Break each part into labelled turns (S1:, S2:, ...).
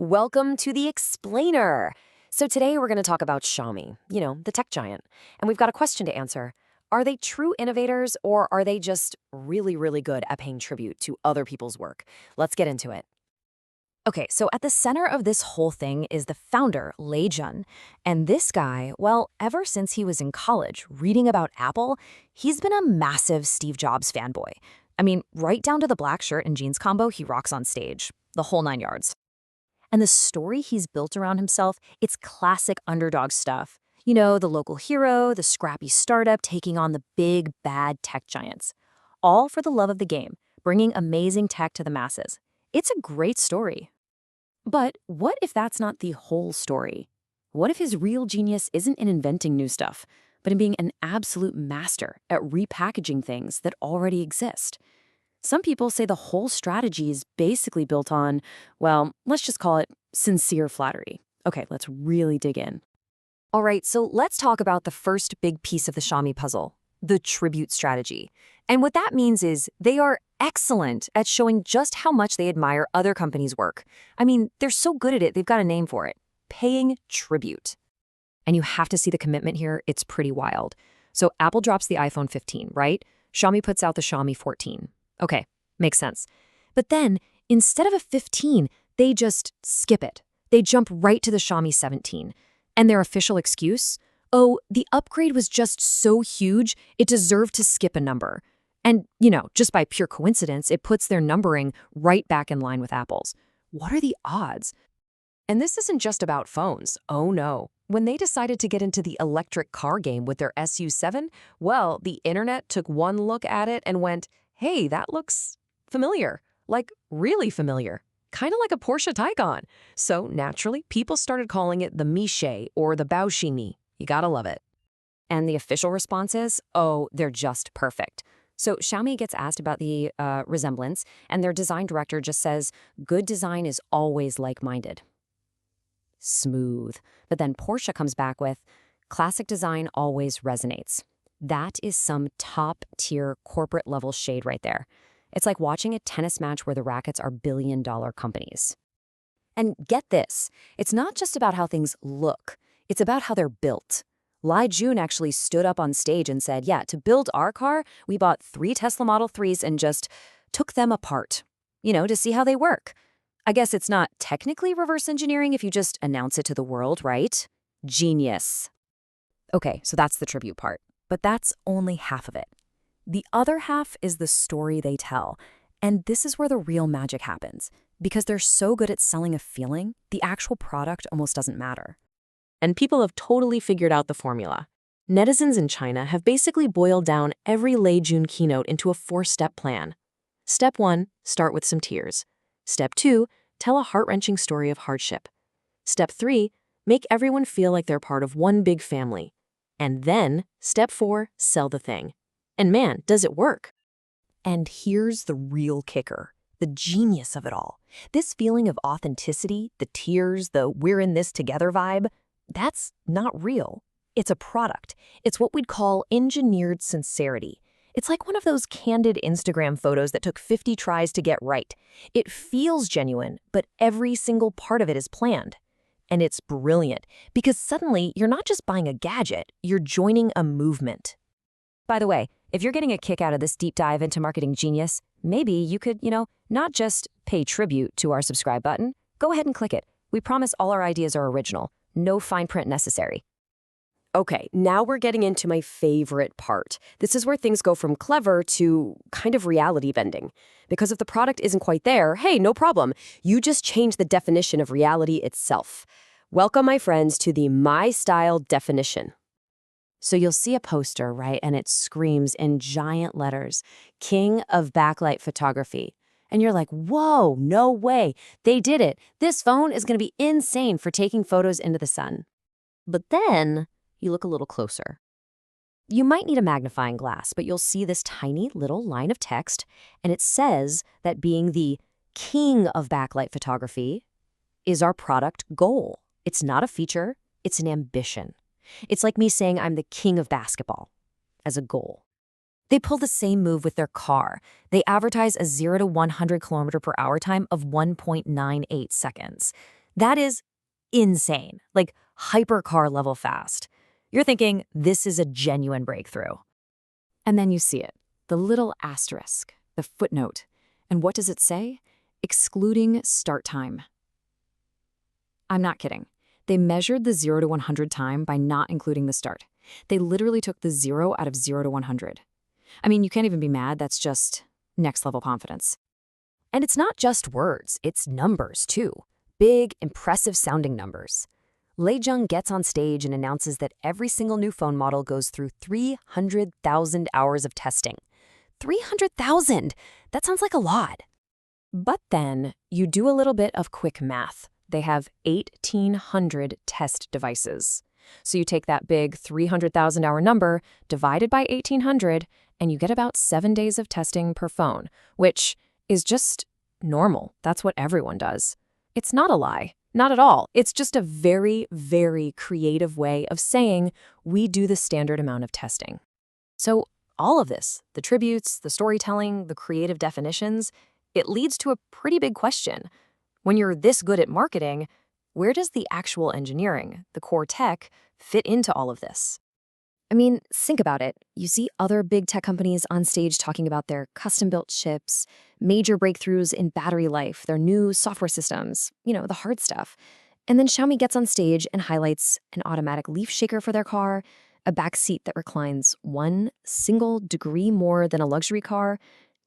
S1: Welcome to the Explainer. So today we're going to talk about Xiaomi, the tech giant. And we've got a question to answer. Are they true innovators or are they just really, really good at paying tribute to other people's work? Let's get into it.
S2: Okay, so at the center of this whole thing is the founder, Lei Jun. And this guy, well, ever since he was in college reading about Apple, he's been a massive Steve Jobs fanboy. I mean, right down to the black shirt and jeans combo he rocks on stage, the whole 9 yards. And the story he's built around himself, it's classic underdog stuff. The local hero, the scrappy startup taking on the big, bad tech giants. All for the love of the game, bringing amazing tech to the masses. It's a great story.
S1: But what if that's not the whole story? What if his real genius isn't in inventing new stuff, but in being an absolute master at repackaging things that already exist? Some people say the whole strategy is basically built on, well, let's just call it sincere flattery. Okay, let's really dig in.
S2: All right, so let's talk about the first big piece of the Xiaomi puzzle, the tribute strategy. And what that means is they are excellent at showing just how much they admire other companies' work. I mean, they're so good at it, they've got a name for it, paying tribute. And you have to see the commitment here, it's pretty wild. So Apple drops the iPhone 15, right? Xiaomi puts out the Xiaomi 14. Okay, makes sense. But then, instead of a 15, they just skip it. They jump right to the Xiaomi 17. And their official excuse? Oh, the upgrade was just so huge, it deserved to skip a number. And, just by pure coincidence, it puts their numbering right back in line with Apple's. What are the odds?
S1: And this isn't just about phones. Oh no. When they decided to get into the electric car game with their SU7, well, the internet took one look at it and went, hey, that looks familiar, like really familiar, kind of like a Porsche Taycan. So naturally, people started calling it the Miche or the Baoshimi. You gotta love it.
S2: And the official response is, oh, they're just perfect. So Xiaomi gets asked about the resemblance, and their design director just says, good design is always like-minded. Smooth. But then Porsche comes back with, classic design always resonates. That is some top-tier corporate-level shade right there. It's like watching a tennis match where the rackets are billion-dollar companies. And get this, it's not just about how things look, it's about how they're built. Lei Jun actually stood up on stage and said, yeah, to build our car, we bought 3 Tesla Model 3s and just took them apart, to see how they work. I guess it's not technically reverse engineering if you just announce it to the world, right? Genius. Okay, so that's the tribute part. But that's only half of it. The other half is the story they tell. And this is where the real magic happens. Because they're so good at selling a feeling, the actual product almost doesn't matter.
S1: And people have totally figured out the formula. Netizens in China have basically boiled down every Lei Jun keynote into a 4-step plan. Step 1, start with some tears. Step 2, tell a heart-wrenching story of hardship. Step 3, make everyone feel like they're part of one big family. And then, step 4, sell the thing. And man, does it work.
S2: And here's the real kicker, the genius of it all. This feeling of authenticity, the tears, the we're in this together vibe, that's not real. It's a product. It's what we'd call engineered sincerity. It's like one of those candid Instagram photos that took 50 tries to get right. It feels genuine, but every single part of it is planned. And it's brilliant, because suddenly you're not just buying a gadget, you're joining a movement. By the way, if you're getting a kick out of this deep dive into marketing genius, maybe you could, not just pay tribute to our subscribe button. Go ahead and click it. We promise all our ideas are original. No fine print necessary.
S1: Okay, now we're getting into my favorite part. This is where things go from clever to kind of reality bending. Because if the product isn't quite there, hey, no problem. You just change the definition of reality itself. Welcome, my friends, to the My Style definition. So you'll see a poster, right, and it screams in giant letters, King of Backlight Photography. And you're like, whoa, no way. They did it. This phone is going to be insane for taking photos into the sun. But then you look a little closer. You might need a magnifying glass, but you'll see this tiny little line of text, and it says that being the king of backlight photography is our product goal. It's not a feature, it's an ambition. It's like me saying I'm the king of basketball as a goal. They pull the same move with their car. They advertise a 0 to 100 km/h time of 1.98 seconds.
S2: That is insane, like hypercar level fast. You're thinking this is a genuine breakthrough. And then you see it, the little asterisk, the footnote. And what does it say? Excluding start time. I'm not kidding. They measured the 0 to 100 time by not including the start. They literally took the 0 out of 0 to 100. I mean, you can't even be mad. That's just next level confidence.
S1: And it's not just words, it's numbers too. Big, impressive sounding numbers. Lei Jun gets on stage and announces that every single new phone model goes through 300,000 hours of testing. 300,000! That sounds like a lot. But then you do a little bit of quick math. They have 1,800 test devices. So you take that big 300,000 hour number divided by 1,800, and you get about 7 days of testing per phone, which is just normal. That's what everyone does. It's not a lie. Not at all. It's just a very, very creative way of saying we do the standard amount of testing. So all of this, the tributes, the storytelling, the creative definitions, it leads to a pretty big question. When you're this good at marketing, where does the actual engineering, the core tech, fit into all of this? I mean, think about it. You see other big tech companies on stage talking about their custom-built chips, major breakthroughs in battery life, their new software systems, the hard stuff. And then Xiaomi gets on stage and highlights an automatic leaf shaker for their car, a back seat that reclines 1 single degree more than a luxury car,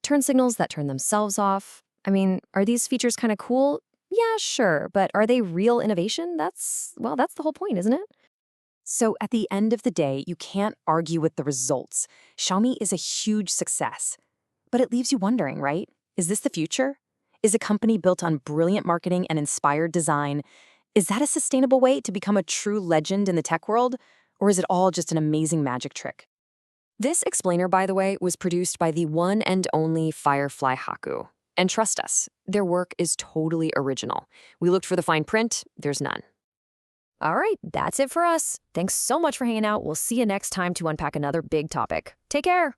S1: turn signals that turn themselves off. I mean, are these features kind of cool? Yeah, sure, but are they real innovation? That's the whole point, isn't it? So at the end of the day, you can't argue with the results. Xiaomi is a huge success. But it leaves you wondering, right? Is this the future? Is a company built on brilliant marketing and inspired design, is that a sustainable way to become a true legend in the tech world? Or is it all just an amazing magic trick? This explainer, by the way, was produced by the one and only FireflyHaku. And trust us, their work is totally original. We looked for the fine print, there's none. All right, that's it for us. Thanks so much for hanging out. We'll see you next time to unpack another big topic. Take care.